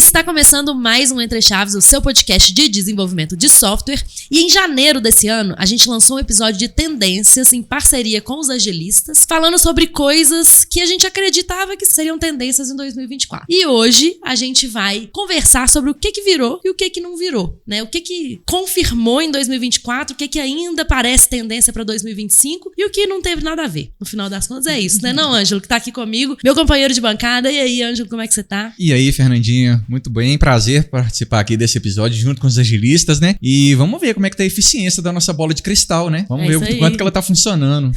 Está começando mais um Entre Chaves, o seu podcast de desenvolvimento de software. E em janeiro desse ano, a gente lançou um episódio de tendências em parceria com os agilistas, falando sobre coisas que a gente acreditava que seriam tendências em 2024. E hoje a gente vai conversar sobre o que virou e o que não virou, né? O que confirmou em 2024, o que ainda parece tendência para 2025 e o que não teve nada a ver. No final das contas é isso, né? Não, Ângelo, que tá aqui comigo, meu companheiro de bancada. E aí, Ângelo, como é que você tá? E aí, Fernandinha, muito bem, prazer participar aqui desse episódio junto com os agilistas, né? E vamos ver como é que tá a eficiência da nossa bola de cristal, né? Vamos ver o quanto que ela tá funcionando.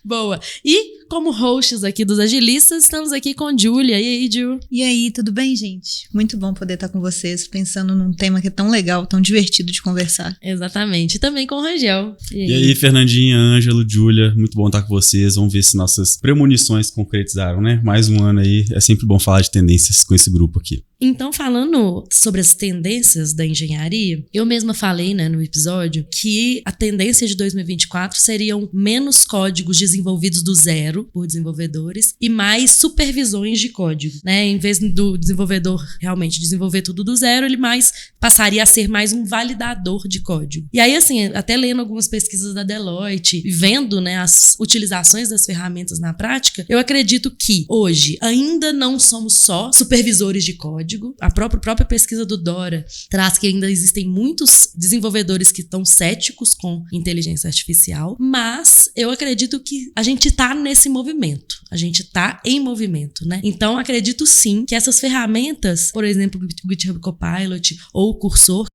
Boa. E como hosts aqui dos agilistas, estamos aqui com Júlia. E aí, Ju? E aí, tudo bem, gente? Muito bom poder estar com vocês, pensando num tema que é tão legal, tão divertido de conversar. Exatamente. E também com o Rangel. E aí, Fernandinha, Ângelo, Júlia, muito bom estar com vocês. Vamos ver se nossas premonições concretizaram, né? Mais um ano aí, é sempre bom falar de tendências com esse grupo aqui. Então, falando sobre as tendências da engenharia, eu mesma falei, né, no episódio, que a tendência de 2024 seriam menos códigos desenvolvidos do zero por desenvolvedores e mais supervisões de código, né? Em vez do desenvolvedor realmente desenvolver tudo do zero, ele passaria a ser mais um validador de código. E aí, assim, até lendo algumas pesquisas da Deloitte, vendo, né, as utilizações das ferramentas na prática, eu acredito que hoje ainda não somos só supervisores de código. A própria pesquisa do Dora traz que ainda existem muitos desenvolvedores que estão céticos com inteligência artificial, mas eu acredito que a gente está nesse movimento, a gente está em movimento, né? Então, acredito sim que essas ferramentas, por exemplo, o GitHub Copilot ou o Cursor,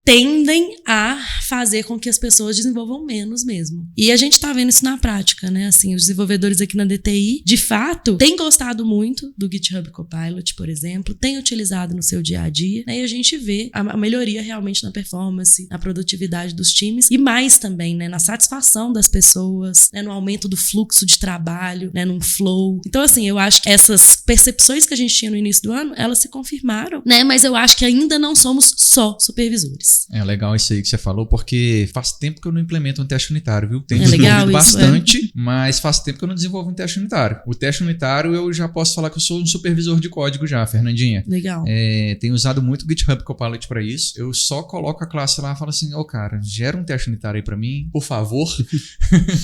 tendem a fazer com que as pessoas desenvolvam menos mesmo. E a gente tá vendo isso na prática, né? Assim, os desenvolvedores aqui na DTI, de fato, têm gostado muito do GitHub Copilot, por exemplo, têm utilizado no seu dia a dia, né? E a gente vê a melhoria realmente na performance, na produtividade dos times e mais também, né? Na satisfação das pessoas, né? No aumento do fluxo de trabalho, né? Num flow. Então, assim, eu acho que essas percepções que a gente tinha no início do ano, elas se confirmaram, né? Mas eu acho que ainda não somos só supervisores. É legal isso aí que você falou, porque faz tempo que eu não implemento um teste unitário, viu? Tenho desenvolvido bastante, mas faz tempo que eu não desenvolvo um teste unitário. O teste unitário eu já posso falar que eu sou um supervisor de código já, Fernandinha. Legal. Tenho usado muito o GitHub Copilot para isso. Eu só coloco a classe lá e falo assim, cara, gera um teste unitário aí para mim, por favor.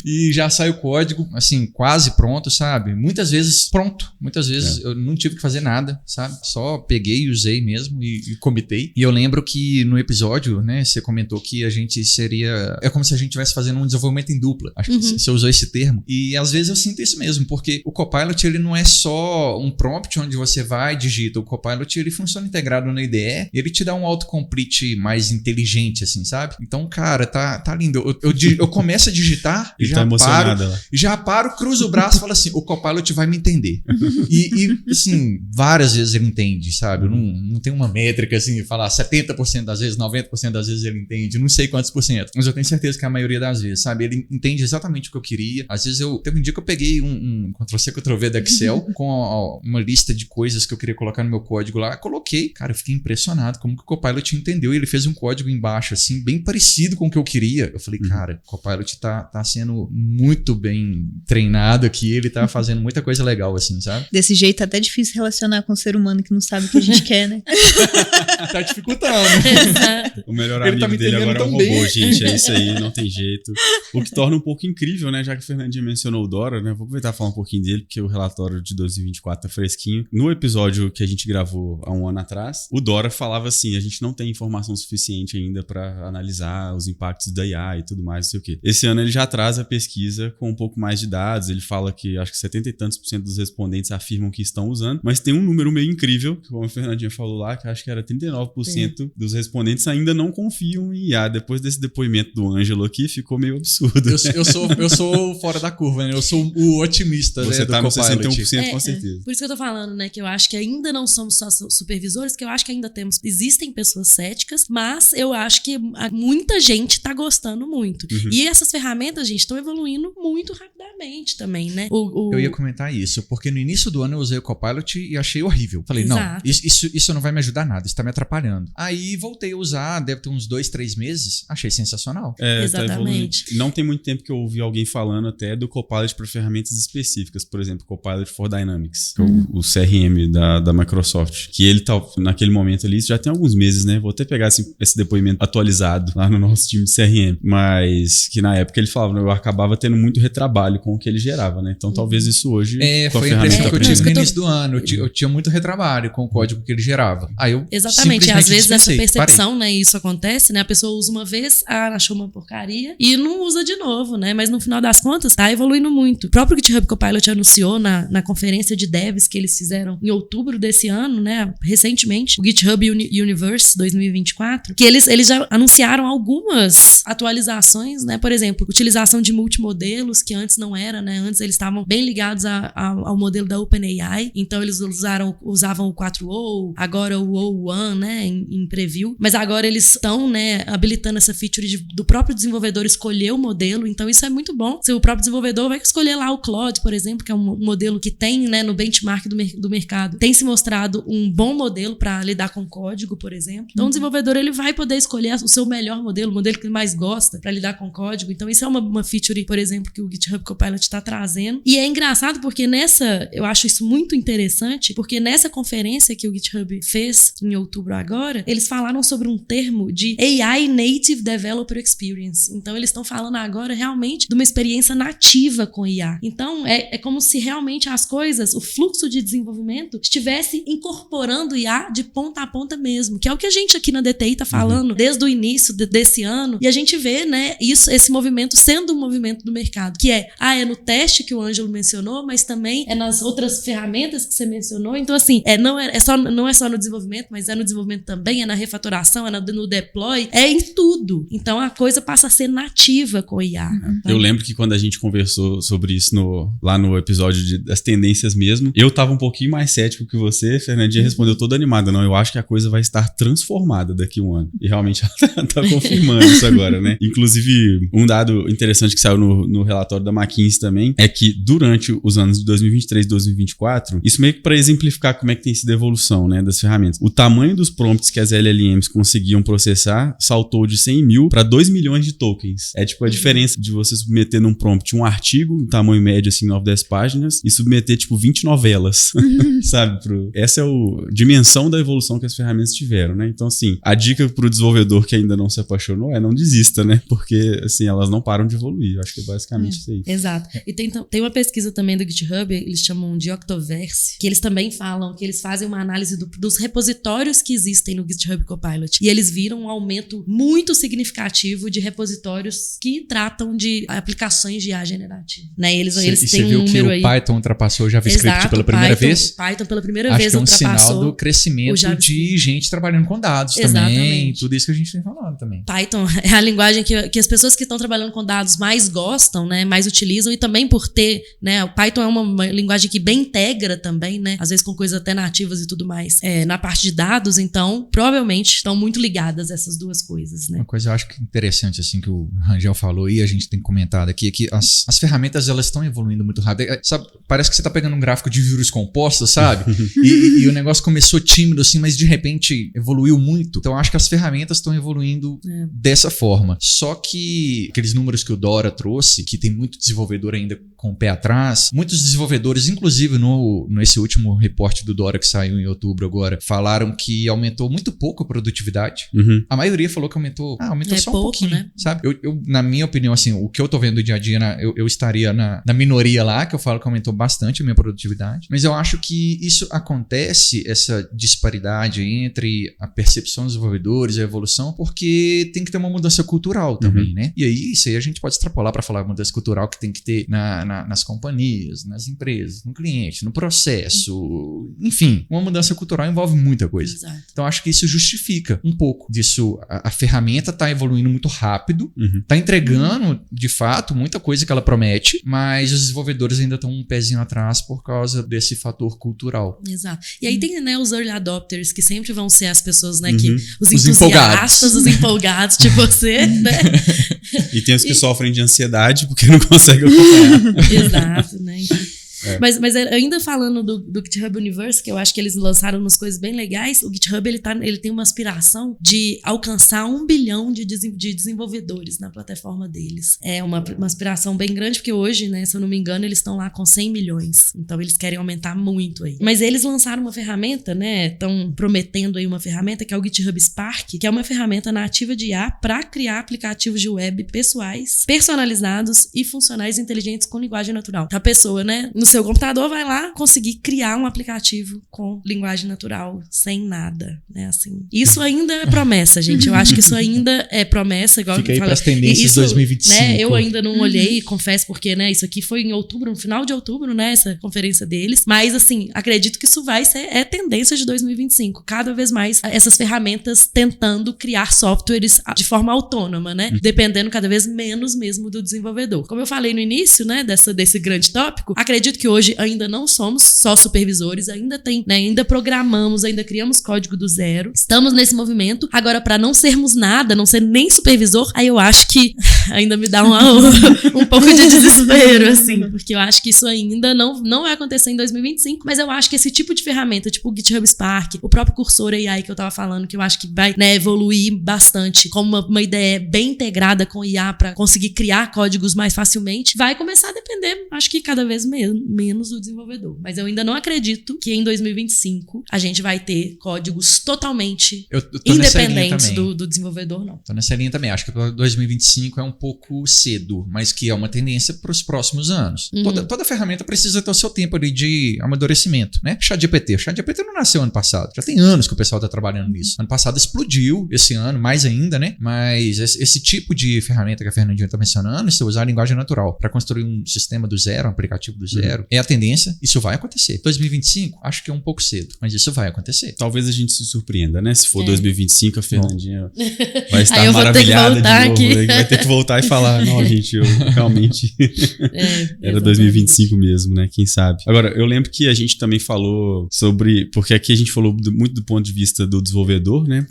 E já sai o código, assim, quase pronto, sabe? Muitas vezes pronto. Muitas vezes eu não tive que fazer nada, sabe? Só peguei e usei mesmo e comitei. E eu lembro que no episódio, né, você comentou que a gente seria... É como se a gente estivesse fazendo um desenvolvimento em dupla. Acho que você usou esse termo. E às vezes eu sinto isso mesmo, porque o Copilot, ele não é só um prompt onde você vai e digita. O Copilot, ele funciona integrado na IDE, ele te dá um autocomplete mais inteligente, assim, sabe? Então, cara, tá lindo. Eu começo a digitar e já paro, cruzo o braço e falo assim, o Copilot vai me entender. E assim, várias vezes ele entende, sabe? Eu não tenho uma métrica, assim, falar 70% das vezes, 90% das vezes ele entende, não sei quantos por cento, mas eu tenho certeza que a maioria das vezes, sabe? Ele entende exatamente o que eu queria. Às vezes teve um dia que eu peguei um Ctrl+C, Ctrl+V do Excel com uma lista de coisas que eu queria colocar no meu código lá, coloquei, cara, eu fiquei impressionado como que o Copilot entendeu e ele fez um código embaixo, assim, bem parecido com o que eu queria. Eu falei, cara, o Copilot tá sendo muito bem treinado aqui, ele tá fazendo muita coisa legal, assim, sabe? Desse jeito é até difícil relacionar com um ser humano que não sabe o que a gente quer, né? Tá dificultando. Exato. O melhor amigo dele agora é um robô, gente. É isso aí, não tem jeito. O que torna um pouco incrível, né? Já que o Fernandinho mencionou o Dora, né? Vou aproveitar e falar um pouquinho dele, porque o relatório de 2024 tá fresquinho. No episódio que a gente gravou há um ano atrás, o Dora falava assim, a gente não tem informação suficiente ainda para analisar os impactos da IA e tudo mais, não sei o quê. Esse ano ele já traz a pesquisa com um pouco mais de dados. Ele fala que acho que 70 e tantos % dos respondentes afirmam que estão usando, mas tem um número meio incrível, que como a Fernandinha falou lá, que acho que era 39% dos respondentes ainda não confiam em IA. Depois desse depoimento do Ângelo aqui, ficou meio absurdo. Eu sou fora da curva, né? Eu sou o otimista, você, né, tá do no Copilot. 61% com certeza. Por isso que eu tô falando, né? Que eu acho que ainda não somos só supervisores, que eu acho que ainda existem pessoas céticas, mas eu acho que muita gente tá gostando muito. E essas ferramentas, gente, estão evoluindo muito rapidamente também, né? Eu ia comentar isso, porque no início do ano eu usei o Copilot e achei horrível. Falei, Exato. não, isso não vai me ajudar nada, isso tá me atrapalhando. Aí voltei a usar, deve ter uns 2, 3 meses. Achei sensacional. Exatamente. Tá, não tem muito tempo que eu ouvi alguém falando até do Copilot para ferramentas específicas. Por exemplo, Copilot for Dynamics, que é o CRM da Microsoft. Que ele tá, naquele momento ali, já tem alguns meses, né? Vou até pegar esse depoimento atualizado lá no nosso time de CRM. Mas que na época ele falava, eu acabava tendo muito retrabalho com o que ele gerava, né? Então talvez isso hoje... Foi a impressão que eu tive no início do ano. Eu tinha muito retrabalho com o código que ele gerava. Aí eu Exatamente. Às vezes essa percepção, né? Isso acontece, né? A pessoa usa uma vez, achou uma porcaria e não usa de novo, né? Mas no final das contas, tá evoluindo muito. O próprio GitHub Copilot anunciou na conferência de devs que eles fizeram em outubro desse ano, né? Recentemente, o GitHub Universe 2024, que eles já anunciaram algumas atualizações, né? Por exemplo, utilização de multimodelos, que antes não era, né? Antes eles estavam bem ligados ao modelo da OpenAI, então eles usavam o 4o, agora o O1, né? Em preview, mas agora eles estão, né? Habilitando essa feature do próprio desenvolvedor escolher o modelo, então isso é muito bom. Se o próprio desenvolvedor vai escolher lá o Claude, por exemplo, que é um modelo que tem, né? No benchmark do mercado, tem se mostrado um bom modelo para lidar com código, por exemplo. Então o desenvolvedor ele vai poder escolher o seu melhor modelo, o modelo que ele mais gosta para lidar com código. Então isso é uma feature, por exemplo, que o GitHub Copilot está trazendo. E é engraçado porque eu acho isso muito interessante, porque nessa conferência que o GitHub fez em outubro agora, eles falaram sobre um termo de AI Native Developer Experience. Então eles estão falando agora realmente de uma experiência nativa com IA. Então é como se realmente as coisas, o fluxo de desenvolvimento estivesse incorporando IA de ponta a ponta mesmo, que é o que a gente aqui na DTI tá falando desde o início desse ano, e a gente vê, né, esse movimento sendo um movimento do mercado, que é no teste que o Ângelo mencionou, mas também é nas outras ferramentas que você mencionou. Então assim, não é só no desenvolvimento, mas é no desenvolvimento também, é na refatoração, é no deploy, é em tudo. Então a coisa passa a ser nativa com IA. Eu lembro que quando a gente conversou sobre isso lá no episódio das tendências mesmo, eu tava um pouquinho mais cético que você, Fernandinha respondeu toda animada, não, eu acho que a coisa vai estar transformada daqui a um ano. E realmente ela tá confirmando isso agora, né? Inclusive, um dado interessante que saiu no relatório da McKinsey também é que durante os anos de 2023 e 2024, isso meio que para exemplificar como é que tem sido a evolução, né, das ferramentas. O tamanho dos prompts que as LLMs conseguiam processar saltou de 100 mil para 2 milhões de tokens. É tipo a diferença de você submeter num prompt um artigo, um tamanho médio assim, 9, 10 páginas, e submeter tipo 20 novelas, sabe? Essa é a dimensão da evolução que as ferramentas tiveram, né? Então, assim, a dica pro desenvolvedor que ainda não se apaixonou é não desista, né? Porque, assim, elas não param de evoluir. Eu acho que é basicamente isso aí. Exato. E tem uma pesquisa também do GitHub, eles chamam de Octoverse, que eles também falam que eles fazem uma análise dos repositórios que existem no GitHub Copilot. E eles viram um aumento muito significativo de repositórios que tratam de aplicações de IA generativa. Né? Eles têm você viu que o Python ultrapassou o JavaScript pela primeira vez? Python pela primeira vez ultrapassou. Acho que é um sinal do crescimento de gente trabalhando com dados também. Tudo isso que a gente tem falado também. Python é a linguagem que as pessoas que estão trabalhando com dados mais gostam, né? Mais utilizam, e também por ter, né? O Python é uma linguagem que bem integra também, né? Às vezes com coisas até nativas e tudo mais. Na parte de dados, então, provavelmente estão muito ligadas essas duas coisas, né? Uma coisa eu acho que interessante, assim, que o Rangel falou e a gente tem comentado aqui, é que as ferramentas, elas estão evoluindo muito rápido. Sabe, parece que você tá pegando um gráfico de juros compostos, sabe? e o negócio começou tímido, assim, mas de repente evoluiu muito. Então eu acho que as ferramentas estão evoluindo dessa forma. Só que aqueles números que o Dora trouxe, que tem muito desenvolvedor ainda com o pé atrás, muitos desenvolvedores, inclusive nesse último reporte do Dora que saiu em outubro agora, falaram que aumentou muito pouco a produtividade. A maioria falou que aumentou só um pouquinho, né? Sabe? Eu, na minha opinião, assim, o que eu tô vendo do dia a dia, eu estaria na minoria lá, que eu falo que aumentou bastante a minha produtividade, mas eu acho que isso acontece, essa disparidade entre a percepção dos desenvolvedores e a evolução, porque tem que ter uma mudança cultural também, né? E aí, isso aí a gente pode extrapolar para falar mudança cultural que tem que ter nas companhias, nas empresas, no cliente, no processo, enfim, uma mudança cultural envolve muita coisa. Exato. Então acho que isso justifica um pouco disso. A ferramenta está evoluindo muito rápido, está entregando de fato muita coisa que ela promete, mas os desenvolvedores ainda estão um pezinho atrás por causa desse fator cultural. Exato. E aí tem, né, os early adopters, que sempre vão ser as pessoas, né, que os entusiastas, os empolgados de você, né? E tem os que sofrem de ansiedade porque não conseguem acompanhar. Exato, né? Mas ainda falando do GitHub Universe, que eu acho que eles lançaram umas coisas bem legais, o GitHub ele tem uma aspiração de alcançar 1 bilhão de desenvolvedores na plataforma deles. É uma aspiração bem grande, porque hoje, né, se eu não me engano, eles estão lá com 100 milhões. Então eles querem aumentar muito aí. Mas eles lançaram uma ferramenta, né, estão prometendo aí uma ferramenta que é o GitHub Spark, que é uma ferramenta nativa de IA para criar aplicativos de web pessoais, personalizados e funcionais inteligentes com linguagem natural. Então a pessoa, né, no seu computador vai lá conseguir criar um aplicativo com linguagem natural, sem nada, né, assim. Isso ainda é promessa, gente. Eu acho que isso ainda é promessa, igual Fica eu aí falei. pras tendências 2025. Né, eu ainda não olhei, confesso, porque, né, isso aqui foi em outubro, no final de outubro, né, essa conferência deles. Mas, assim, acredito que isso vai ser tendência de 2025. Cada vez mais essas ferramentas tentando criar softwares de forma autônoma, né? Dependendo cada vez menos mesmo do desenvolvedor. Como eu falei no início, né, desse grande tópico, acredito que hoje ainda não somos só supervisores, ainda tem, né, ainda programamos, ainda criamos código do zero. Estamos nesse movimento. Agora, para não sermos nada, não ser nem supervisor, aí eu acho que ainda me dá um pouco de desespero, assim, porque eu acho que isso ainda não vai acontecer em 2025, mas eu acho que esse tipo de ferramenta, tipo o GitHub Spark, o próprio Cursor AI que eu tava falando, que eu acho que vai, né, evoluir bastante como uma ideia bem integrada com IA para conseguir criar códigos mais facilmente, vai começar a depender, acho que cada vez menos do desenvolvedor. Mas eu ainda não acredito que em 2025 a gente vai ter códigos totalmente independentes do desenvolvedor, não. Tô nessa linha também. Acho que 2025 é um pouco cedo, mas que é uma tendência para os próximos anos. Toda ferramenta precisa ter o seu tempo ali de amadurecimento, né? ChatGPT não nasceu ano passado. Já tem anos que o pessoal tá trabalhando nisso. Ano passado explodiu, esse ano mais ainda, né? Mas esse tipo de ferramenta que a Fernandinha tá mencionando, se usar a linguagem natural para construir um sistema do zero, um aplicativo do zero, é a tendência. Isso vai acontecer. 2025, acho que é um pouco cedo, mas isso vai acontecer. Talvez a gente se surprenda, né? Se for 2025, a Fernandinha vai estar eu maravilhada de novo. Aqui. Vai ter que voltar e falar, não, gente, eu realmente era 2025 mesmo, né? Quem sabe? Agora, eu lembro que a gente também falou sobre, porque aqui a gente falou muito do ponto de vista do desenvolvedor, né?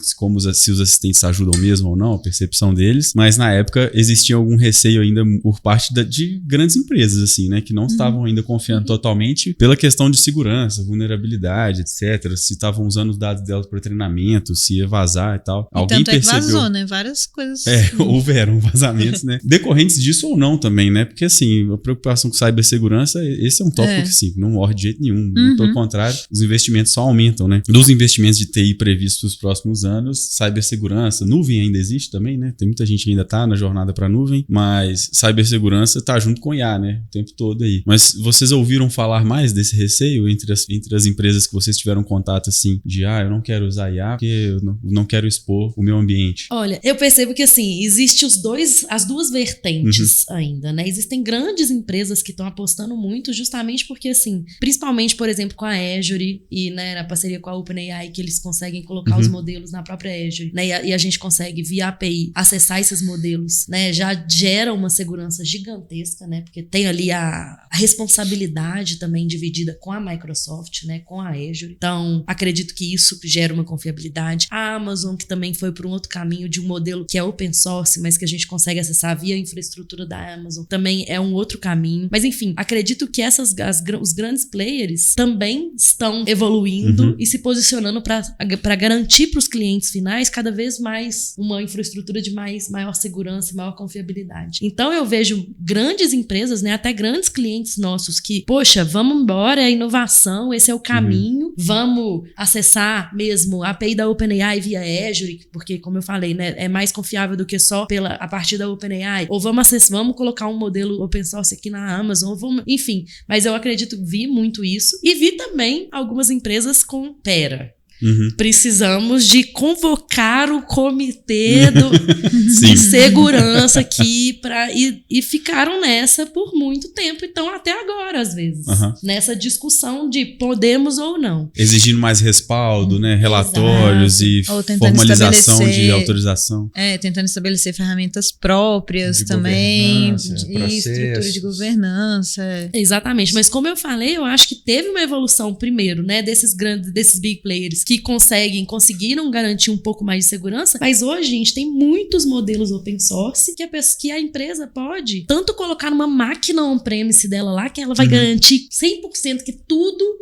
Se os assistentes ajudam mesmo ou não, a percepção deles, mas na época existia algum receio ainda por parte de grandes empresas, assim, né? Que não estavam ainda confiando totalmente pela questão de segurança, vulnerabilidade, etc. Se estavam usando os dados delas para treinamento, se ia vazar e tal. Alguém tanto percebeu. É que vazou, né? Várias coisas. Houveram vazamentos, né? Decorrentes disso ou não também, né? Porque, assim, a preocupação com cibersegurança, esse é um tópico que, assim, não morre de jeito nenhum. Pelo contrário, os investimentos só aumentam, né? Dos investimentos de TI previstos para os próximos anos, cibersegurança, nuvem ainda existe também, né? Tem muita gente que ainda tá na jornada para nuvem, mas cibersegurança tá junto com IA, né? O tempo todo aí. Mas vocês ouviram falar mais desse receio entre as empresas que vocês tiveram contato, assim, de eu não quero usar IA porque eu não quero expor o meu ambiente? Olha, eu percebo que, assim, existe as duas vertentes ainda, né? Existem grandes empresas que estão apostando muito justamente porque, assim, principalmente, por exemplo, com a Azure e, né, na parceria com a OpenAI, que eles conseguem colocar os modelos na própria Azure, né? E a gente consegue, via API, acessar esses modelos, né? Já gera uma segurança gigantesca, né? Porque tem ali a responsabilidade também dividida com a Microsoft, né? Com a Azure. Então, acredito que isso gera uma confiabilidade. A Amazon, que também foi por um outro caminho de um modelo que é open source, mas que a gente consegue acessar via infraestrutura da Amazon, também é um outro caminho. Mas, enfim, acredito que os grandes players também estão evoluindo e se posicionando para garantir para os clientes finais cada vez mais uma infraestrutura de maior segurança e maior confiabilidade. Então, eu vejo grandes empresas, né, até grandes clientes nossos que, poxa, vamos embora, é a inovação, esse é o caminho, vamos acessar mesmo a API da OpenAI via Azure, porque, como eu falei, né, é mais confiável do que só a partir da OpenAI, ou vamos colocar um modelo open source aqui na Amazon, enfim, mas eu acredito, vi muito isso, e vi também algumas empresas com precisamos de convocar o comitê de segurança aqui e ficaram nessa por muito tempo, então até agora às vezes, nessa discussão de podemos ou não. Exigindo mais respaldo, né? Relatórios e formalização de autorização. Tentando estabelecer ferramentas próprias de também, e estrutura de governança. Exatamente, mas como eu falei, eu acho que teve uma evolução primeiro, né, desses big players que conseguiram garantir um pouco mais de segurança, mas hoje, gente, tem muitos modelos open source que a empresa pode tanto colocar numa máquina on-premise dela lá, que ela vai garantir 100% que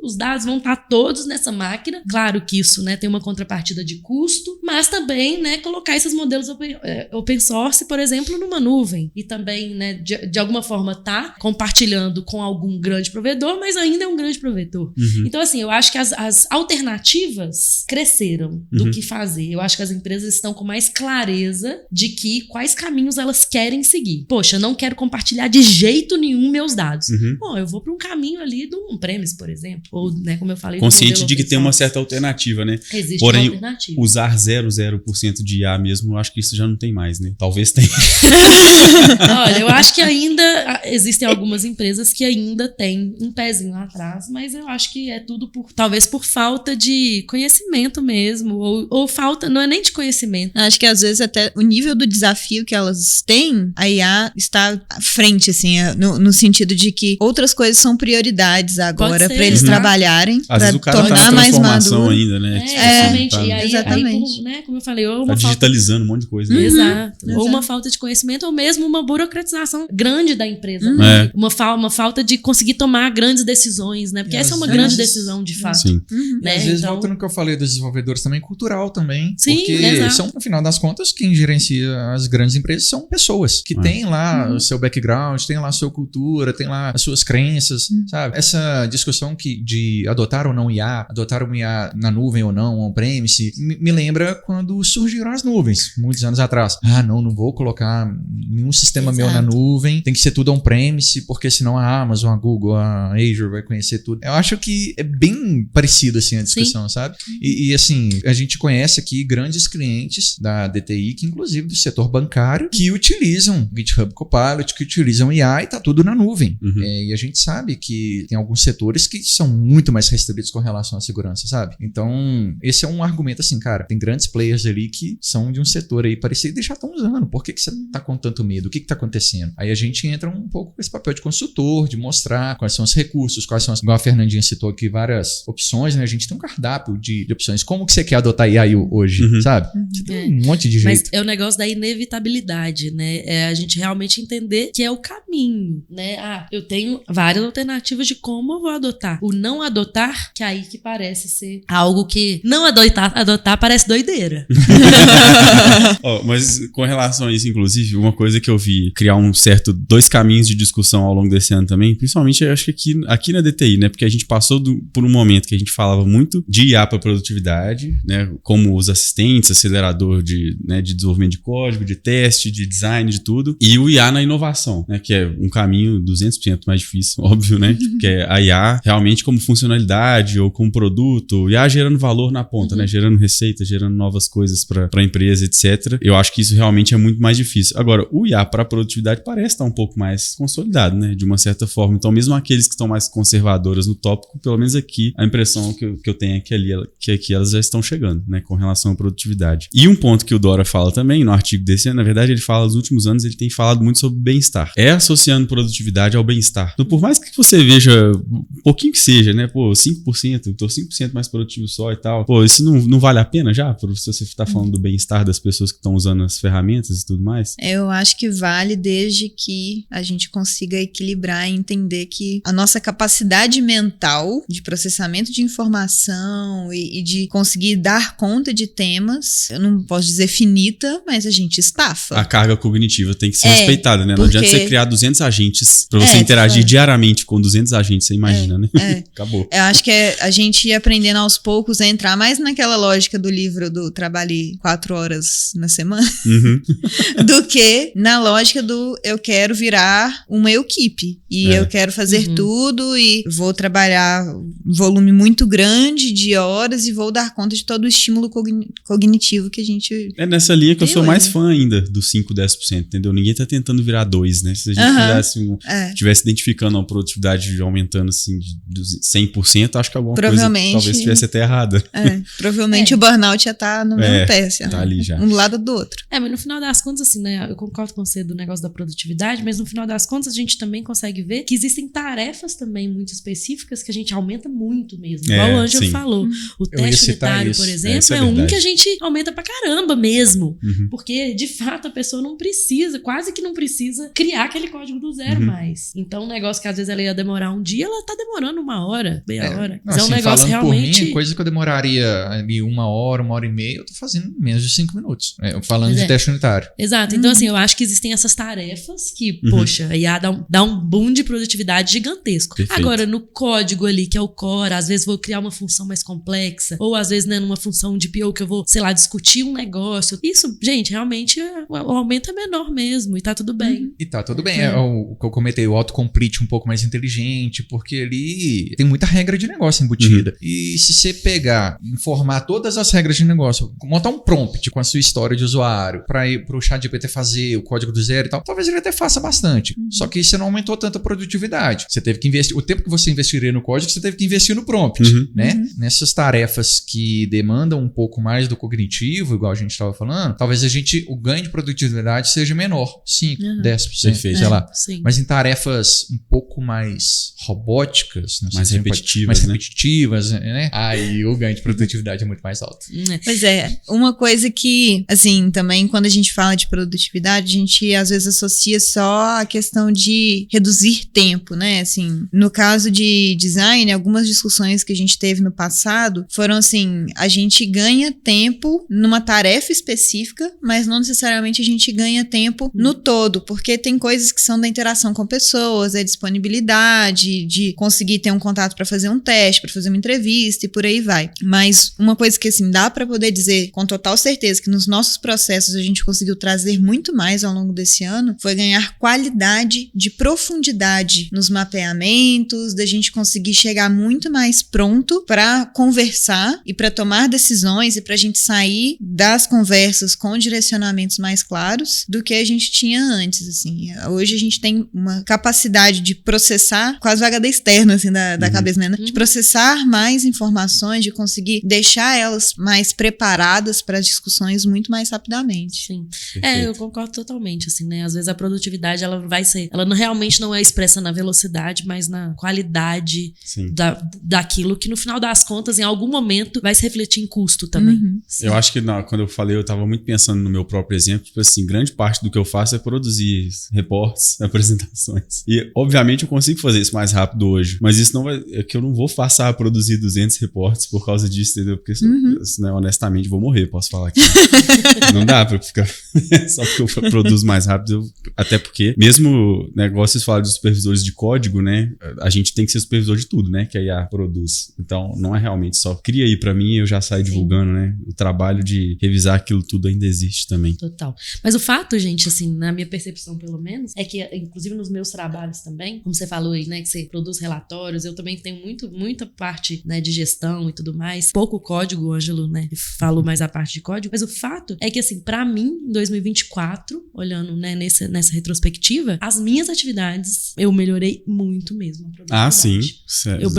os dados vão estar todos nessa máquina. Claro que isso, né, tem uma contrapartida de custo, mas também, né, colocar esses modelos open source, por exemplo, numa nuvem. E também, né, de alguma forma tá compartilhando com algum grande provedor, mas ainda é um grande provedor. Então, assim, eu acho que as alternativas cresceram do que fazer. Eu acho que as empresas estão com mais clareza de quais caminhos elas querem seguir. Poxa, eu não quero compartilhar de jeito nenhum meus dados. Bom, eu vou para um caminho ali do on-premise, por exemplo. Ou, né, como eu falei... Consciente de que tem uma certa alternativa, né? Existe Porém, uma alternativa. Usar 0,0% de IA mesmo, eu acho que isso já não tem mais, né? Talvez tenha. Olha, eu acho que ainda existem algumas empresas que ainda têm um pezinho atrás, mas eu acho que é tudo talvez por falta de conhecimento mesmo, ou falta, não é nem de conhecimento. Acho que às vezes até o nível do desafio que elas têm, a IA está à frente, assim, no sentido de que outras coisas são prioridades agora para eles trabalharem, para tornar mais maduro ainda, né? Exatamente. Tá, e aí, exatamente. né, como eu falei, ou tá uma digitalizando um monte de coisa. Né? Exato. Ou Exato. uma falta de conhecimento, ou mesmo uma burocratização grande da empresa. Uma falta de conseguir tomar grandes decisões, né? Porque essa é uma grande decisão, de fato. Sim. Né? Às vezes então... volta no que eu falei dos desenvolvedores também, cultural também. Sim, porque exato. são, no final das contas, quem gerencia as grandes empresas são pessoas que têm lá o seu background, têm lá a sua cultura, têm lá as suas crenças, sabe? Essa discussão de adotar ou não IA, adotar um IA na nuvem ou não, on-premise, me lembra quando surgiram as nuvens, muitos anos atrás. Não vou colocar nenhum sistema meu na nuvem, tem que ser tudo on-premise, porque senão a Amazon, a Google, a Azure vai conhecer tudo. Eu acho que é bem parecido, assim, a discussão, sabe? E assim, a gente conhece aqui grandes clientes da DTI, que inclusive do setor bancário, que utilizam GitHub Copilot, que utilizam IA e tá tudo na nuvem. E a gente sabe que tem alguns setores que são muito mais restritos com relação à segurança, sabe? Então, esse é um argumento assim, cara, tem grandes players ali que são de um setor aí parecido e já estão usando. Por que você tá com tanto medo? O que tá acontecendo? Aí a gente entra um pouco com esse papel de consultor, de mostrar quais são os recursos, quais são igual a Fernandinha citou aqui, várias opções, né? A gente tem um cardápio de opções. Como que você quer adotar IA hoje, sabe? Você tem um monte de jeito. Mas é o negócio da inevitabilidade, né? É a gente realmente entender que é o caminho, né? Eu tenho várias alternativas de como eu vou adotar. O não adotar, que aí que parece ser algo que não adotar parece doideira. Mas com relação a isso, inclusive, uma coisa que eu vi criar dois caminhos de discussão ao longo desse ano também, principalmente eu acho que aqui na DTI, né? Porque a gente passou por um momento que a gente falava muito de IA para produtividade, né? Como os assistentes, acelerador de desenvolvimento de código, de teste, de design, de tudo. E o IA na inovação, né? Que é um caminho 200% mais difícil, óbvio, né? Que é a IA realmente como funcionalidade ou como produto, IA gerando valor na ponta, né? Gerando receita, gerando novas coisas para a empresa, etc. Eu acho que isso realmente é muito mais difícil. Agora, o IA para produtividade parece estar um pouco mais consolidado, né? De uma certa forma. Então, mesmo aqueles que estão mais conservadoras no tópico, pelo menos aqui, a impressão que eu tenho é que aqui elas já estão chegando, né? Com relação à produtividade. E um ponto que o Dora fala também, no artigo desse ano, na verdade, ele fala, nos últimos anos, ele tem falado muito sobre bem-estar. É associando produtividade ao bem-estar. Então, por mais que você veja, um pouquinho que seja, né? 5%, tô 5% mais produtivo só e tal. Isso não vale a pena já? Se você tá falando do bem-estar das pessoas que estão usando as ferramentas e tudo mais? Eu acho que vale desde que a gente consiga equilibrar e entender que a nossa capacidade mental de processamento de informação e de conseguir dar conta de temas, eu não posso dizer finita, mas a gente estafa. A carga cognitiva tem que ser respeitada, né? Não adianta você criar 200 agentes pra você interagir diariamente com 200 agentes, você imagina, né? Acabou. Eu acho que a gente ir aprendendo aos poucos a entrar mais naquela lógica do livro do trabalhe 4 horas na semana do que na lógica do eu quero virar uma equipe e eu quero fazer tudo e vou trabalhar um volume muito grande de horas e vou dar conta de todo o estímulo cognitivo que a gente... É nessa linha que eu sou mais fã ainda dos 5, 10%, entendeu? Ninguém tá tentando virar 2, né? Se a gente estivesse identificando a produtividade aumentando assim de 100%, acho que alguma coisa talvez estivesse até errada. Provavelmente o burnout já tá no mesmo pé, assim, tá ali já. um do lado do outro. Mas no final das contas, assim, né? Eu concordo com você, do negócio da produtividade, mas no final das contas a gente também consegue ver que existem tarefas também muito específicas que a gente aumenta muito mesmo. Igual o Ângelo falou. O teste unitário, por exemplo, é um que a gente aumenta pra caramba mesmo. Porque, de fato, a pessoa não precisa, quase que não precisa criar aquele código do zero mais. Então, um negócio que às vezes ela ia demorar um dia, ela tá demorando 1 hora, meia hora. Mas assim, é um negócio realmente... Por mim, coisa que eu demoraria ali 1 hora, 1h30, eu tô fazendo em menos de 5 minutos. Falando de teste unitário. Exato. Então, assim, eu acho que existem essas tarefas que, poxa, ia dar um boom de produtividade gigantesco. Perfeito. Agora, no código ali, que é o core, às vezes vou criar uma função mais complexa, ou às vezes, né, numa função de PO que eu vou, sei lá, discutir um negócio. Isso, gente, realmente o aumento é menor mesmo, e tá tudo bem. E tá tudo bem. O que eu comentei, o autocomplete um pouco mais inteligente, porque ali tem muita regra de negócio embutida. E se você pegar, informar todas as regras de negócio, montar um prompt com a sua história de usuário, pra ir pro ChatGPT fazer o código do zero e tal, talvez ele até faça bastante. Só que você não aumentou tanto a produtividade. Você teve que investir, o tempo que você investiria no código, você teve que investir no prompt, né? Nessas tarefas que demandam um pouco mais do cognitivo, igual a gente estava falando, talvez o ganho de produtividade seja menor, 5, 10%, Perfeito. sei lá. Sim. Mas em tarefas um pouco mais robóticas, não sei mais se repetitivas, né? Aí o ganho de produtividade é muito mais alto. Pois é, uma coisa que, assim, também quando a gente fala de produtividade, a gente às vezes associa só a questão de reduzir tempo, né? Assim, no caso de design, algumas discussões que a gente teve no passado foram assim, a gente ganha tempo numa tarefa específica, mas não necessariamente a gente ganha tempo no todo, porque tem coisas que são da interação com pessoas, é disponibilidade, de conseguir ter um contato para fazer um teste, para fazer uma entrevista e por aí vai. Mas uma coisa que, assim, dá para poder dizer com total certeza que nos nossos processos a gente conseguiu trazer muito mais ao longo desse ano foi ganhar qualidade de profundidade nos mapeamentos, da gente conseguir chegar muito mais pronto para conversar e para tomar decisões e para a gente sair das conversas com direcionamentos mais claros do que a gente tinha antes, assim. Hoje a gente tem uma capacidade de processar, quase o HD externo, assim, da cabeça, né? De processar mais informações, de conseguir deixar elas mais preparadas para as discussões muito mais rapidamente. Sim. Eu concordo totalmente, assim, né? Às vezes a produtividade, ela realmente não é expressa na velocidade, mas na qualidade daquilo que no final das contas, em algum momento, vai se refletir em custo também. Eu acho que quando eu falei, eu tava muito pensando no meu próprio exemplo, tipo assim, grande parte do que eu faço é produzir reportes, apresentações. E, obviamente, eu consigo fazer isso mais rápido hoje, mas isso não vai, é que eu não vou passar a produzir 200 reportes por causa disso, entendeu? Porque, né, honestamente, vou morrer, posso falar aqui. Não dá pra ficar só porque eu produzo mais rápido, até porque, mesmo negócios falam de supervisores de código, né, a gente tem que ser supervisor de tudo, né, que a IA produz. Então, não é realmente só cria aí pra mim e eu já saio divulgando, né? O trabalho de revisar aquilo tudo ainda existe também. Total. Mas o fato, gente, assim, na minha percepção pelo menos, é que, inclusive nos meus trabalhos também, como você falou aí, né, que você produz relatórios, eu também tenho muita parte, né, de gestão e tudo mais. Pouco código, o Ângelo, né, falou mais a parte de código, mas o fato é que, assim, pra mim, em 2024, olhando, né, nessa retrospectiva, as minhas atividades, eu melhorei muito mesmo. Sim. Eu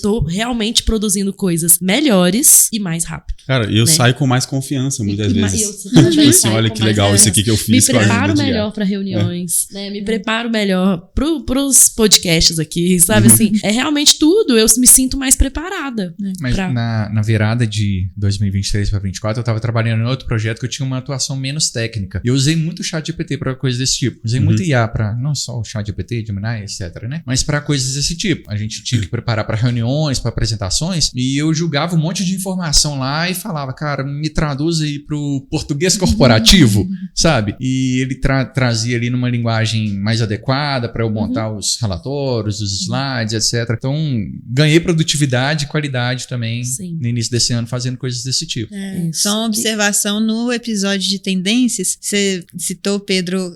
tô realmente produzindo coisas melhores e mais rápido. Cara, eu saio com mais confiança muitas vezes. Tipo assim, olha que legal isso aqui que eu fiz. Me preparo melhor para reuniões, né? Me preparo melhor pros podcasts aqui, sabe? Assim, é realmente tudo. Eu me sinto mais preparada. Né? Mas na virada de 2023 para 2024, eu tava trabalhando em outro projeto que eu tinha uma atuação menos técnica. Eu usei muito o ChatGPT para coisas desse tipo. Usei muito IA para não só o ChatGPT, Gemini, etc, né? Mas para coisas desse tipo. A gente tinha que preparar para reuniões, para apresentações, e eu julgava um monte de informação lá e falava, cara, me traduz aí pro português corporativo, sabe? E ele trazia ali numa linguagem mais adequada para eu montar os relatórios, os slides, etc. Então, ganhei produtividade e qualidade também no início desse ano fazendo coisas desse tipo. Só uma observação no episódio de tendências, você citou, Pedro,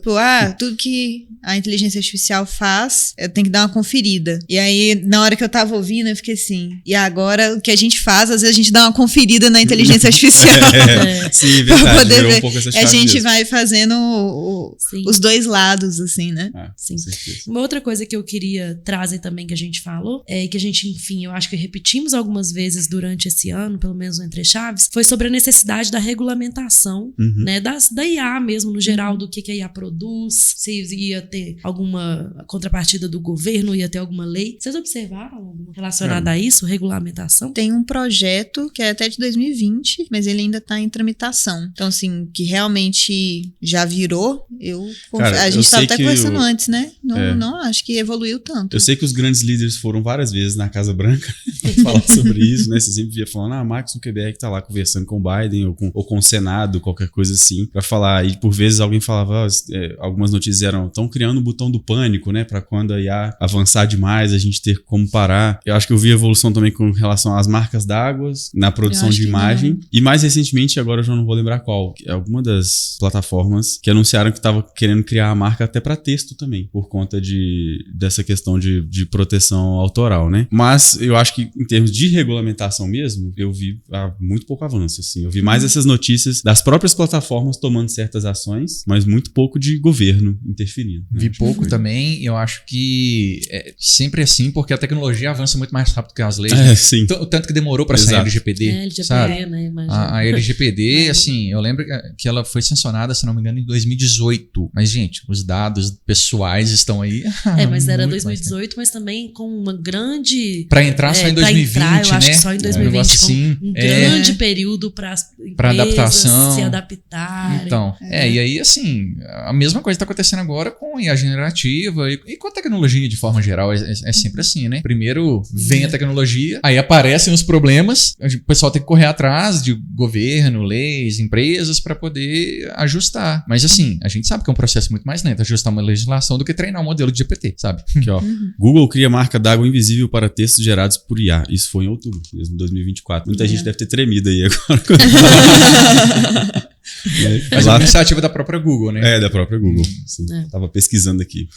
tudo que a inteligência artificial faz, eu tenho que dar uma conferida. E aí, na hora que eu tava ouvindo, eu fiquei assim, e agora o que a gente faz, às vezes a gente dá uma conferida na inteligência artificial. Sim, verdade, virou um pouco essa chave a gente mesmo. Vai fazendo os dois lados, assim, né? Sim. Uma outra coisa que eu queria trazer também que a gente falou, é que a gente, enfim, eu acho que repetimos algumas vezes durante esse ano, pelo menos no Entre Chaves, foi sobre a necessidade da regulamentação, né, da IA mesmo, no geral, do que a IA produz, se ia ter alguma contrapartida do governo, ia ter alguma lei. Vocês observaram alguma relacionada a isso, regulamentação? Tem um projeto que é até de 2020, mas ele ainda está em tramitação. Então, assim, que realmente já virou, a gente estava até conversando antes, né? Não acho que evoluiu tanto. Eu sei que os grandes líderes foram várias vezes na Casa Branca falar sobre isso, né? Você sempre via falando, Mark Zuckerberg tá lá conversando com o Biden ou com o Senado, qualquer coisa assim, pra falar. E por vezes alguém falava, algumas notícias eram, estão criando o botão do pânico, né? Pra quando a IA avançar demais, a gente ter como parar. Eu acho que eu vi evolução também com relação às marcas d'água, na produção de imagem. Não. E mais recentemente, agora eu já não vou lembrar qual, alguma das plataformas que anunciaram que estava querendo criar a marca até pra texto também, por conta dessa questão de proteção autoral, né? Mas eu acho que em termos de regulamentação mesmo, eu vi muito pouco avanço, assim. Eu vi mais essas notícias das próprias plataformas tomando certas ações, mas muito pouco de governo interferindo. Né? Vi pouco também, eu acho que é sempre assim, porque a tecnologia avança muito mais rápido que as leis. Né? Sim. O tanto que demorou para sair a LGPD, LGPD, sabe? Né? A LGPD, assim, eu lembro que ela foi sancionada, se não me engano, em 2018. Mas, gente, os dados pessoais estão aí. Mas era 2018, mas também com uma grande... Para entrar só em 2020, entrar, eu acho né? que só em 2020, assim, um grande período para as empresas adaptação. Se adaptarem. Então, e aí, assim, a mesma coisa está acontecendo agora com IA generativa e com a tecnologia de forma geral, é sempre assim, né? Primeiro vem a tecnologia, aí aparecem os problemas, o pessoal tem que correr atrás de governo, leis, empresas para poder ajustar. Mas assim, a gente sabe que é um processo muito mais lento ajustar uma legislação do que treinar um modelo de GPT, sabe? Aqui, ó. Google cria marca d'água invisível para textos gerados por IA. Isso foi em outubro, mesmo, 2024. Muita gente deve ter tremido aí agora. Mas é uma iniciativa da própria Google, né? Da própria Google. Sim. Tava pesquisando aqui.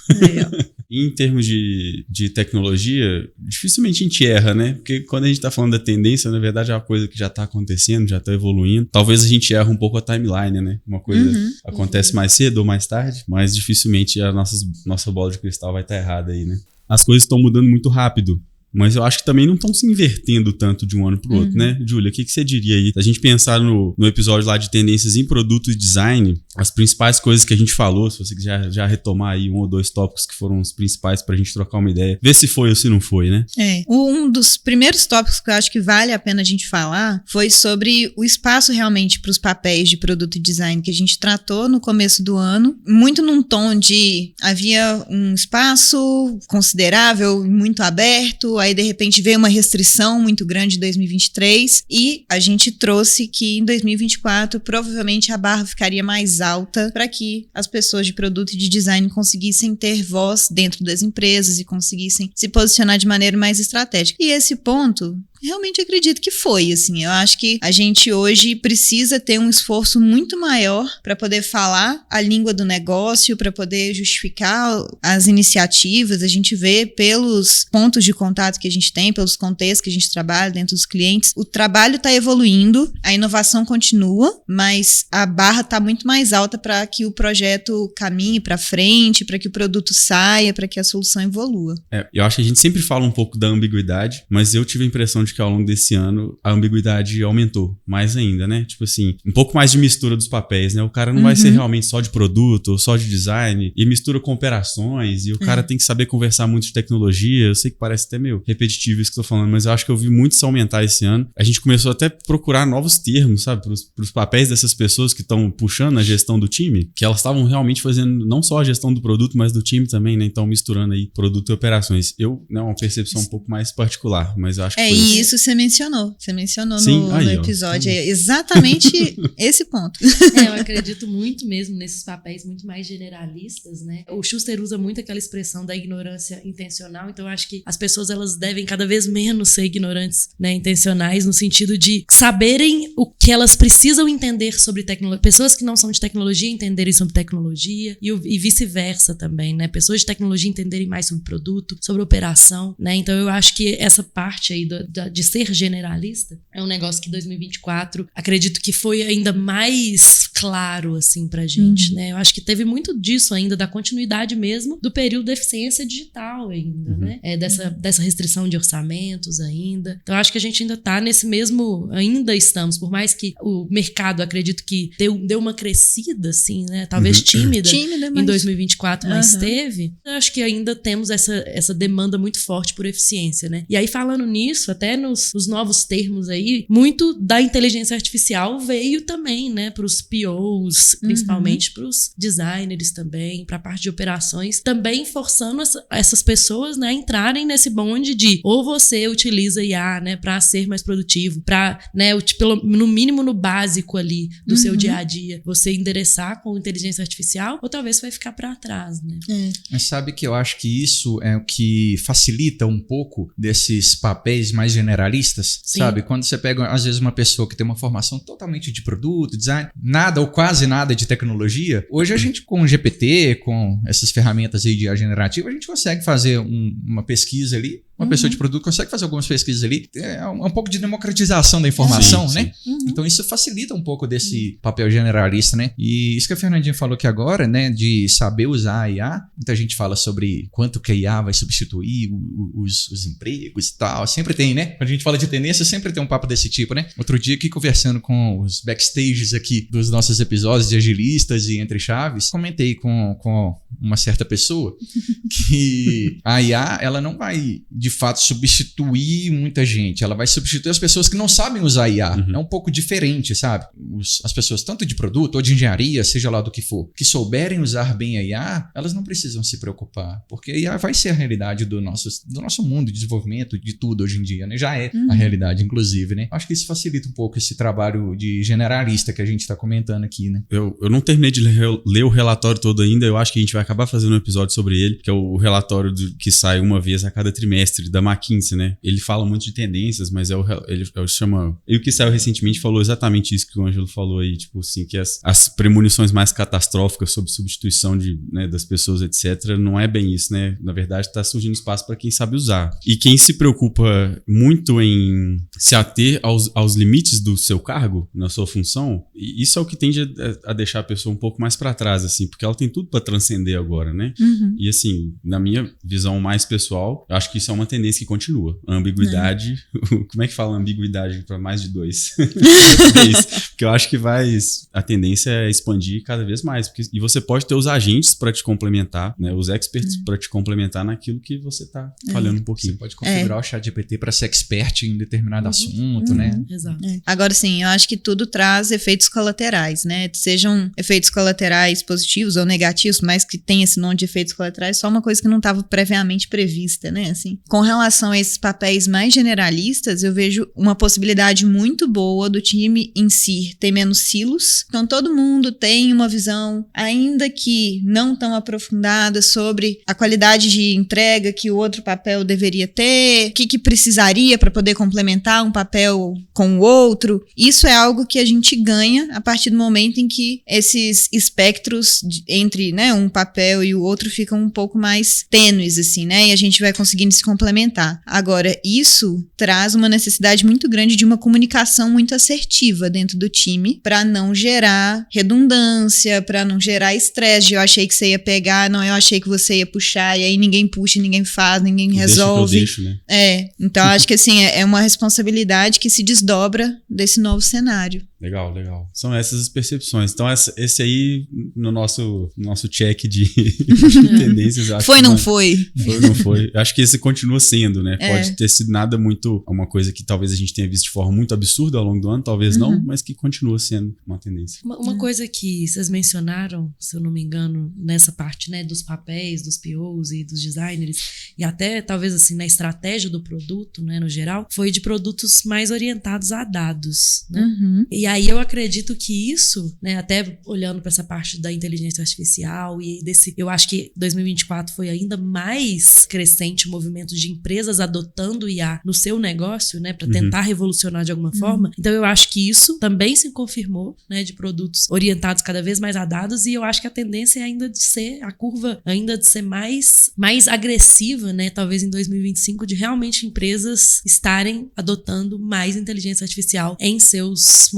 Em termos de tecnologia, dificilmente a gente erra, né? Porque quando a gente tá falando da tendência, na verdade é uma coisa que já tá acontecendo, já tá evoluindo. Talvez a gente erre um pouco a timeline, né? Uma coisa acontece mais cedo ou mais tarde, mas dificilmente a nossa bola de cristal vai estar errada aí, né? As coisas estão mudando muito rápido. Mas eu acho que também não estão se invertendo tanto de um ano pro outro, né? Júlia, o que você diria aí? Se a gente pensar no episódio lá de tendências em produto e design, as principais coisas que a gente falou, se você quiser já retomar aí 1 ou 2 tópicos que foram os principais pra gente trocar uma ideia, ver se foi ou se não foi, né? Um dos primeiros tópicos que eu acho que vale a pena a gente falar foi sobre o espaço realmente para os papéis de produto e design que a gente tratou no começo do ano, muito num tom de havia um espaço considerável, muito aberto, aí de repente veio uma restrição muito grande em 2023 e a gente trouxe que em 2024 provavelmente a barra ficaria mais alta para que as pessoas de produto e de design conseguissem ter voz dentro das empresas e conseguissem se posicionar de maneira mais estratégica. E esse ponto... realmente acredito que foi, assim. Eu acho que a gente hoje precisa ter um esforço muito maior para poder falar a língua do negócio, para poder justificar as iniciativas. A gente vê pelos pontos de contato que a gente tem, pelos contextos que a gente trabalha dentro dos clientes. O trabalho está evoluindo, a inovação continua, mas a barra está muito mais alta para que o projeto caminhe para frente, para que o produto saia, para que a solução evolua. Eu acho que a gente sempre fala um pouco da ambiguidade, mas eu tive a impressão de que ao longo desse ano a ambiguidade aumentou mais ainda, né? Tipo assim, um pouco mais de mistura dos papéis, né? O cara não vai ser realmente só de produto ou só de design e mistura com operações e o cara tem que saber conversar muito de tecnologia. Eu sei que parece até meio repetitivo isso que eu tô falando, mas eu acho que eu vi muito isso aumentar esse ano. A gente começou até a procurar novos termos, sabe? Pros papéis dessas pessoas que estão puxando a gestão do time, que elas estavam realmente fazendo não só a gestão do produto, mas do time também, né? Então misturando aí produto e operações. Uma percepção um pouco mais particular, mas eu acho que foi isso você mencionou. Você mencionou no episódio. É exatamente esse ponto. Eu acredito muito mesmo nesses papéis muito mais generalistas, né? O Schuster usa muito aquela expressão da ignorância intencional, então eu acho que as pessoas elas devem cada vez menos ser ignorantes, né, intencionais, no sentido de saberem o que elas precisam entender sobre tecnologia. Pessoas que não são de tecnologia entenderem sobre tecnologia e vice-versa também, né? Pessoas de tecnologia entenderem mais sobre produto, sobre operação, né? Então eu acho que essa parte aí de ser generalista, é um negócio que 2024, acredito que foi ainda mais claro, assim, pra gente, né? Eu acho que teve muito disso ainda, da continuidade mesmo do período da eficiência digital ainda, né? Dessa restrição de orçamentos ainda. Então, eu acho que a gente ainda tá nesse mesmo... Ainda estamos, por mais que o mercado, acredito que deu uma crescida, assim, né? Talvez tímida em 2024, mas teve. Eu acho que ainda temos essa demanda muito forte por eficiência, né? E aí, falando nisso, até nos novos termos aí, muito da inteligência artificial veio também, né? Pros POs, principalmente pros designers também, pra parte de operações, também forçando essas pessoas, né, a entrarem nesse bonde de ou você utiliza IA, né, pra ser mais produtivo, pra, né, no mínimo no básico ali do seu dia a dia, você endereçar com inteligência artificial, ou talvez você vai ficar pra trás, né? Mas sabe que eu acho que isso é o que facilita um pouco desses papéis mais generalistas, sabe? Quando você pega, às vezes, uma pessoa que tem uma formação totalmente de produto, design, nada ou quase nada de tecnologia, hoje a gente, com o GPT, com essas ferramentas aí de IA generativa, a gente consegue fazer uma pesquisa ali. Uma pessoa de produto consegue fazer algumas pesquisas ali. É um pouco de democratização da informação, né? Então isso facilita um pouco desse papel generalista, né? E isso que a Fernandinha falou aqui agora, né? De saber usar a IA. Muita gente fala sobre quanto que a IA vai substituir os empregos e tal. Sempre tem, né? Quando a gente fala de tendência, sempre tem um papo desse tipo, né? Outro dia aqui, conversando com os backstages aqui dos nossos episódios de agilistas e entre chaves, comentei com uma certa pessoa que a IA, ela não vai de fato substituir muita gente, ela vai substituir as pessoas que não sabem usar IA. É um pouco diferente, sabe? As pessoas, tanto de produto ou de engenharia, seja lá do que for, que souberem usar bem a IA, elas não precisam se preocupar, porque a IA vai ser a realidade do nosso mundo de desenvolvimento, de tudo hoje em dia, né? Já é a realidade, inclusive, né? Acho que isso facilita um pouco esse trabalho de generalista que a gente tá comentando aqui, né? Eu não terminei de ler o relatório todo ainda, eu acho que a gente vai acabar fazendo um episódio sobre ele, que é o relatório que sai uma vez a cada trimestre da McKinsey, né? Ele fala muito de tendências, mas ele o que saiu recentemente falou exatamente isso que o Ângelo falou aí, tipo assim, que as premonições mais catastróficas sobre substituição das pessoas, etc., não é bem isso, né? Na verdade, está surgindo espaço para quem sabe usar. E quem se preocupa muito em se ater aos limites do seu cargo, na sua função, isso é o que tende a deixar a pessoa um pouco mais para trás, assim, porque ela tem tudo para transcender agora, né? E assim, na minha visão mais pessoal, eu acho que isso é uma tendência que continua. A ambiguidade, como é que fala ambiguidade para mais de dois? É isso. Porque eu acho que a tendência é expandir cada vez mais, e você pode ter os agentes para te complementar, né? Os experts para te complementar naquilo que você tá falhando um pouquinho. Você pode configurar o ChatGPT para ser expert em determinado assunto, né? Exato. Agora sim, eu acho que tudo traz efeitos colaterais, né? Sejam efeitos colaterais positivos ou negativos, mas que tem esse nome de efeitos colaterais, só uma coisa que não estava previamente prevista, né? Assim, com relação a esses papéis mais generalistas, eu vejo uma possibilidade muito boa do time em si ter menos silos. Então, todo mundo tem uma visão, ainda que não tão aprofundada, sobre a qualidade de entrega que o outro papel deveria ter, o que precisaria para poder complementar um papel com o outro. Isso é algo que a gente ganha a partir do momento em que esses espectros entre, né, um papel e o outro ficam um pouco mais tênues, assim, né? E a gente vai conseguindo se complementar. Agora, isso traz uma necessidade muito grande de uma comunicação muito assertiva dentro do time para não gerar redundância, para não gerar estresse. Eu achei que você ia pegar, não, eu achei que você ia puxar, e aí ninguém puxa, ninguém faz, ninguém resolve. Deixa que eu deixo, né? Então acho que assim, é uma responsabilidade que se desdobra desse novo cenário. Legal. São essas as percepções. Então, esse aí, no nosso check de tendências, eu acho foi, que não foi? Foi ou não foi? Eu acho que esse continua sendo, né? Pode ter sido nada muito... Uma coisa que talvez a gente tenha visto de forma muito absurda ao longo do ano, talvez não, mas que continua sendo uma tendência. Uma coisa que vocês mencionaram, se eu não me engano, nessa parte, né, dos papéis, dos POs e dos designers, e até talvez assim na estratégia do produto, né, no geral, foi de produtos mais orientados a dados, né? E aí eu acredito que isso, né, até olhando para essa parte da inteligência artificial e eu acho que 2024 foi ainda mais crescente o movimento de empresas adotando IA no seu negócio, né, para tentar revolucionar de alguma forma. Então eu acho que isso também se confirmou, né, de produtos orientados cada vez mais a dados, e eu acho que a tendência é ainda de ser, a curva ainda de ser mais agressiva, né, talvez em 2025, de realmente empresas estarem adotando mais inteligência artificial em seus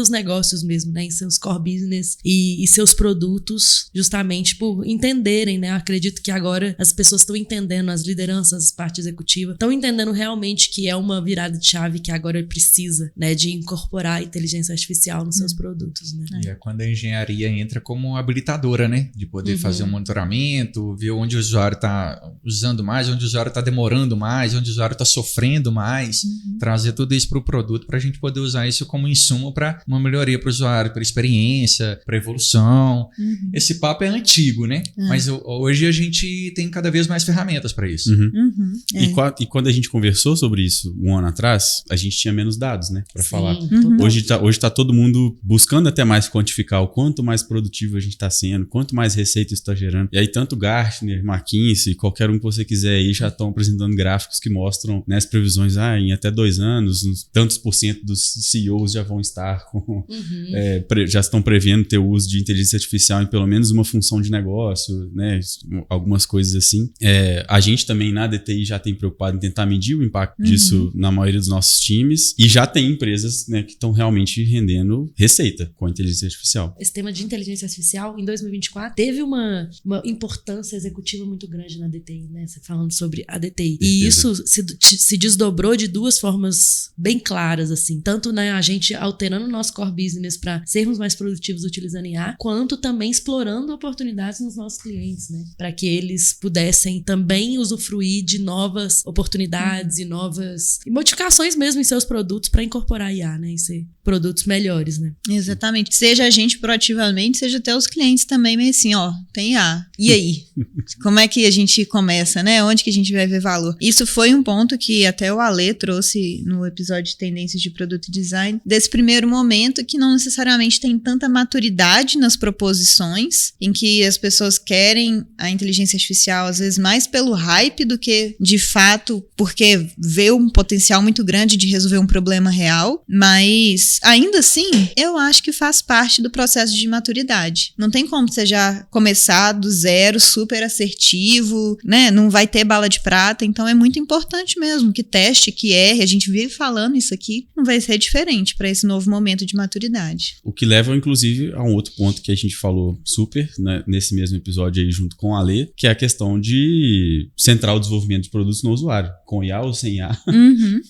negócios mesmo, né, em seus core business e seus produtos, justamente por entenderem, né, eu acredito que agora as pessoas estão entendendo, as lideranças, a parte executiva, estão entendendo realmente que é uma virada de chave que agora precisa, né, de incorporar a inteligência artificial nos seus produtos, né. E é quando a engenharia entra como habilitadora, né, de poder fazer um monitoramento, ver onde o usuário está usando mais, onde o usuário está demorando mais, onde o usuário está sofrendo mais, trazer tudo isso para o produto para a gente poder usar isso como insumo para uma melhoria para o usuário, para experiência, para evolução. Esse papo é antigo, né? Mas hoje a gente tem cada vez mais ferramentas para isso. E quando a gente conversou sobre isso um ano atrás, a gente tinha menos dados, né, para falar. Hoje tá todo mundo buscando até mais quantificar o quanto mais produtivo a gente está sendo, quanto mais receita isso está gerando. E aí tanto Gartner, McKinsey, qualquer um que você quiser aí já estão apresentando gráficos que mostram, né, as previsões, em até 2 anos, tantos % dos CEOs já vão estar com, já estão prevendo ter o uso de inteligência artificial em pelo menos uma função de negócio, né, algumas coisas assim. A gente também na DTI já tem preocupado em tentar medir o impacto disso na maioria dos nossos times, e já tem empresas, né, que estão realmente rendendo receita com a inteligência artificial. Esse tema de inteligência artificial em 2024 teve uma importância executiva muito grande na DTI, né? Você falando sobre a DTI. E isso se desdobrou de 2 formas bem claras, assim. Tanto, né, a gente alterando o nosso core business para sermos mais produtivos utilizando IA, quanto também explorando oportunidades nos nossos clientes, né? Para que eles pudessem também usufruir de novas oportunidades e novas modificações mesmo em seus produtos para incorporar IA, né? E ser produtos melhores, né? Exatamente. Seja a gente proativamente, seja até os clientes também, mas assim, tem IA. E aí? Como é que a gente começa, né? Onde que a gente vai ver valor? Isso foi um ponto que até o Ale trouxe no episódio de Tendências de Produto e Design, desse primeiro momento que não necessariamente tem tanta maturidade nas proposições, em que as pessoas querem a inteligência artificial, às vezes, mais pelo hype do que, de fato, porque vê um potencial muito grande de resolver um problema real, mas, ainda assim, eu acho que faz parte do processo de maturidade. Não tem como você já começar do zero, super assertivo, né? Não vai ter bala de prata, então é muito importante mesmo que teste, que erre, a gente vive falando isso aqui, não vai ser diferente para esse novo momento de maturidade. O que leva, inclusive, a um outro ponto que a gente falou super, né, nesse mesmo episódio aí junto com a Ale, que é a questão de centrar o desenvolvimento de produtos no usuário, com IA ou sem IA.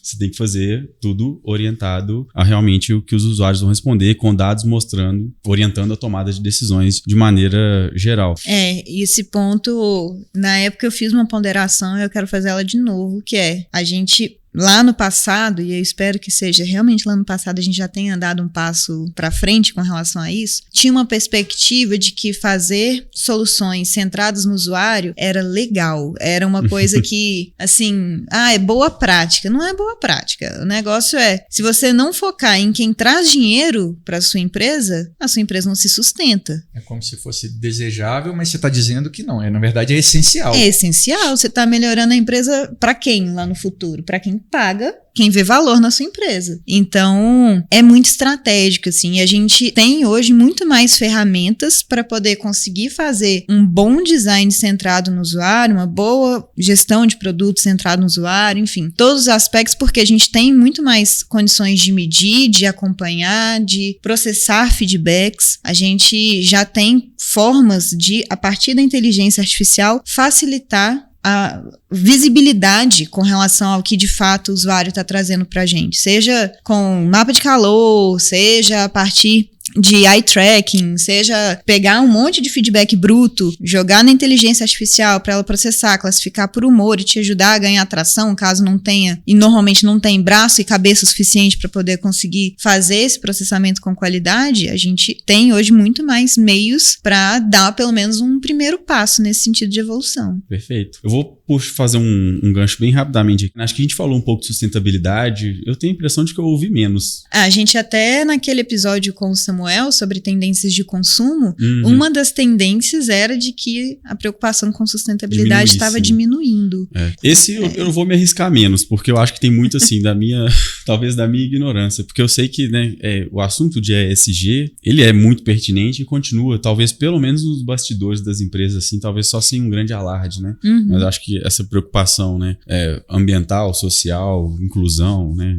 Você tem que fazer tudo orientado a realmente o que os usuários vão responder, com dados mostrando, orientando a tomada de decisões de maneira geral. E esse ponto, na época eu fiz uma ponderação e eu quero fazer ela de novo, que é, a gente... Lá no passado, e eu espero que seja realmente lá no passado, a gente já tenha dado um passo para frente com relação a isso, tinha uma perspectiva de que fazer soluções centradas no usuário era legal, era uma coisa que, assim, é boa prática. Não é boa prática. O negócio é, se você não focar em quem traz dinheiro para sua empresa, a sua empresa não se sustenta. É como se fosse desejável, mas você está dizendo que não. Na verdade, é essencial. É essencial. Você está melhorando a empresa para quem lá no futuro? Para quem paga, quem vê valor na sua empresa. Então, é muito estratégico, assim. E a gente tem hoje muito mais ferramentas para poder conseguir fazer um bom design centrado no usuário, uma boa gestão de produtos centrado no usuário, enfim, todos os aspectos, porque a gente tem muito mais condições de medir, de acompanhar, de processar feedbacks. A gente já tem formas de, a partir da inteligência artificial, facilitar a visibilidade com relação ao que de fato o usuário está trazendo para a gente, seja com mapa de calor, seja a partir de eye tracking, seja pegar um monte de feedback bruto, jogar na inteligência artificial para ela processar, classificar por humor e te ajudar a ganhar atração, caso não tenha, e normalmente não tem braço e cabeça suficiente para poder conseguir fazer esse processamento com qualidade, a gente tem hoje muito mais meios para dar pelo menos um primeiro passo nesse sentido de evolução. Perfeito. Eu vou fazer um gancho bem rapidamente aqui. Acho que a gente falou um pouco de sustentabilidade. Eu tenho a impressão de que eu ouvi menos. A gente até naquele episódio com o Samuel sobre tendências de consumo, uma das tendências era de que a preocupação com sustentabilidade estava diminuindo. Esse eu não vou me arriscar menos, porque eu acho que tem muito assim talvez da minha ignorância, porque eu sei que, né, o assunto de ESG, ele é muito pertinente e continua, talvez pelo menos nos bastidores das empresas, assim, talvez só sem um grande alarde, né? Mas eu acho que essa preocupação, né, ambiental, social, inclusão, né,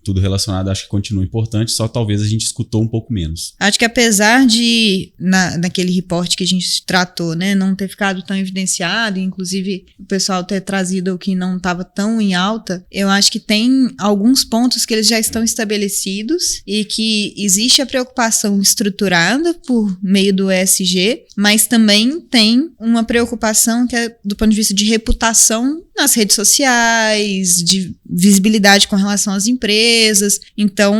tudo relacionado, acho que continua importante, só talvez a gente escutou um pouco menos. Acho que apesar de, naquele reporte que a gente tratou, né, não ter ficado tão evidenciado, inclusive o pessoal ter trazido o que não estava tão em alta, eu acho que tem alguns pontos que eles já estão estabelecidos e que existe a preocupação estruturada por meio do ESG, mas também tem uma preocupação que é do ponto de vista de reputação nas redes sociais, de visibilidade com relação às empresas. Então,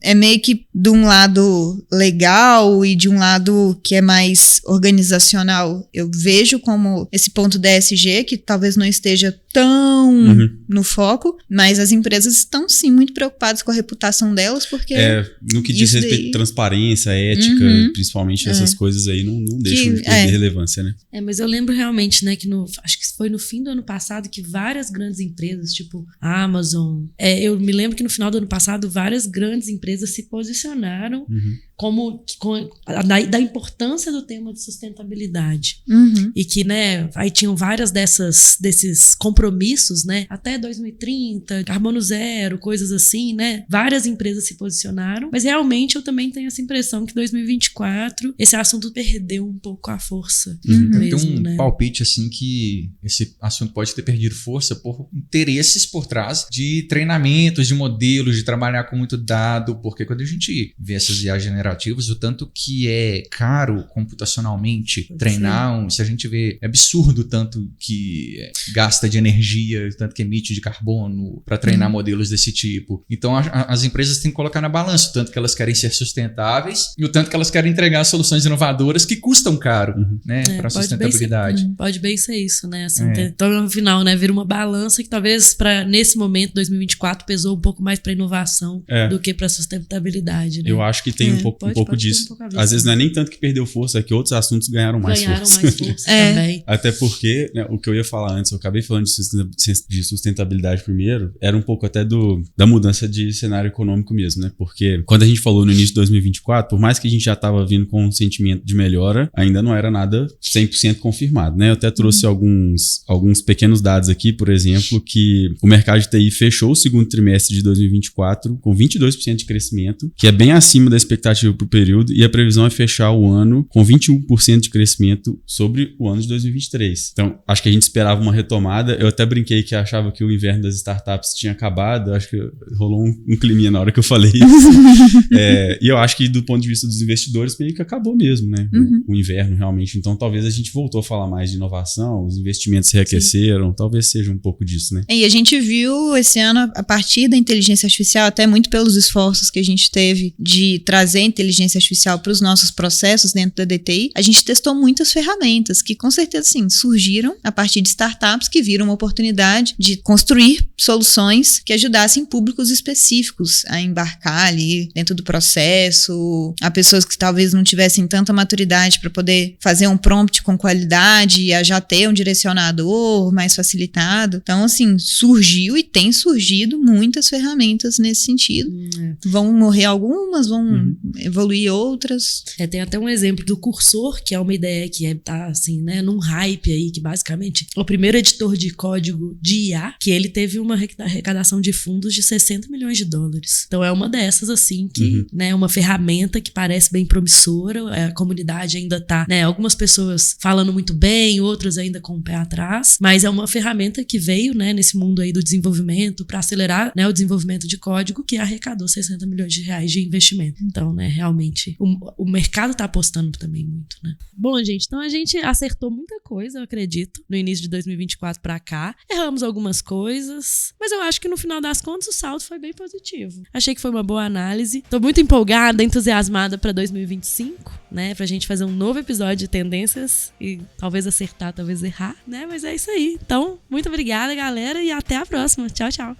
é meio que de um lado legal e de um lado que é mais organizacional. Eu vejo como esse ponto da ESG, que talvez não esteja tão no foco, mas as empresas estão sim muito preocupadas com a reputação delas, porque no que diz respeito à transparência, ética, principalmente essas coisas aí não deixam de perder relevância, né? Mas eu lembro realmente, né, que acho que foi no fim do ano passado que várias grandes empresas, tipo a Amazon, eu me lembro que no final do ano passado várias grandes empresas se posicionaram da importância do tema de sustentabilidade. E que, né, aí tinham várias desses compromissos, né, até 2030, carbono zero, coisas assim, né, várias empresas se posicionaram, mas realmente eu também tenho essa impressão que 2024 esse assunto perdeu um pouco a força mesmo, tem um palpite assim que esse assunto pode ter perdido força por interesses por trás de treinamentos, de modelos, de trabalhar com muito dado, porque quando a gente vê essas IA generativas, o tanto que é caro computacionalmente treinar, se a gente vê, é absurdo o tanto que gasta de energia, o tanto que emite de carbono para treinar modelos desse tipo. Então as empresas têm que colocar na balança o tanto que elas querem ser sustentáveis e o tanto que elas querem entregar soluções inovadoras que custam caro, né, para sustentabilidade. Pode bem ser isso, né? Assim, então, no final, né, vira uma balança que talvez nesse momento, 2024, pesou um pouco mais para inovação do que para sustentabilidade, né? Eu acho que tem um pouco disso. Às vezes não é nem tanto que perdeu força, é que outros assuntos ganharam mais força também. Até porque, né, o que eu ia falar antes, eu acabei falando de sustentabilidade primeiro, era um pouco até da mudança de cenário econômico mesmo, né? Porque quando a gente falou no início de 2024, por mais que a gente já estava vindo com um sentimento de melhora, ainda não era nada 100% confirmado, né? Eu até trouxe alguns pequenos dados aqui, por exemplo, que o mercado de TI fechou o segundo trimestre de 2024 com 22% de crescimento, que é bem acima da expectativa para o período, e a previsão é fechar o ano com 21% de crescimento sobre o ano de 2023. Então, acho que a gente esperava uma retomada. Eu até brinquei que achava que o inverno das startups tinha acabado, acho que rolou um climinha na hora que eu falei isso. E eu acho que do ponto de vista dos investidores, meio que acabou mesmo, né? O inverno realmente. Então, talvez a gente voltou a falar mais de inovação, os investimentos se reaqueceram, talvez seja um pouco disso, né? E a gente viu esse ano, a partir da inteligência artificial, até muito pelos esforços que a gente teve de trazer a inteligência artificial para os nossos processos dentro da DTI, a gente testou muitas ferramentas que, com certeza, sim, surgiram a partir de startups que viram uma oportunidade de construir soluções que ajudassem públicos específicos a embarcar ali dentro do processo, a pessoas que talvez não tivessem tanta maturidade para poder fazer um prompt com qualidade e a já ter um direcionador mais facilitado. Então, assim, surgiu e tem surgido muitas ferramentas nesse sentido. Vão morrer algumas, vão evoluir outras. Tem até um exemplo do Cursor, que é uma ideia que tá assim, né, num hype aí, que basicamente é o primeiro editor de código de IA, que ele teve uma arrecadação de fundos de $60 milhões. Então é uma dessas, assim, que, né, uma ferramenta que parece bem promissora, a comunidade ainda tá, né, algumas pessoas falando muito bem, outras ainda com o pé atrás, atrás, mas é uma ferramenta que veio, né, nesse mundo aí do desenvolvimento para acelerar, né, o desenvolvimento de código, que arrecadou 60 milhões de reais de investimento. Então, né, realmente o mercado tá apostando também muito, né? Bom, gente, então a gente acertou muita coisa, eu acredito, no início de 2024 para cá. Erramos algumas coisas, mas eu acho que no final das contas o saldo foi bem positivo. Achei que foi uma boa análise. Tô muito empolgada, entusiasmada para 2025, né, pra gente fazer um novo episódio de tendências e talvez acertar, talvez errar, né? Mas é isso aí. Então, muito obrigada, galera, e até a próxima. Tchau, tchau.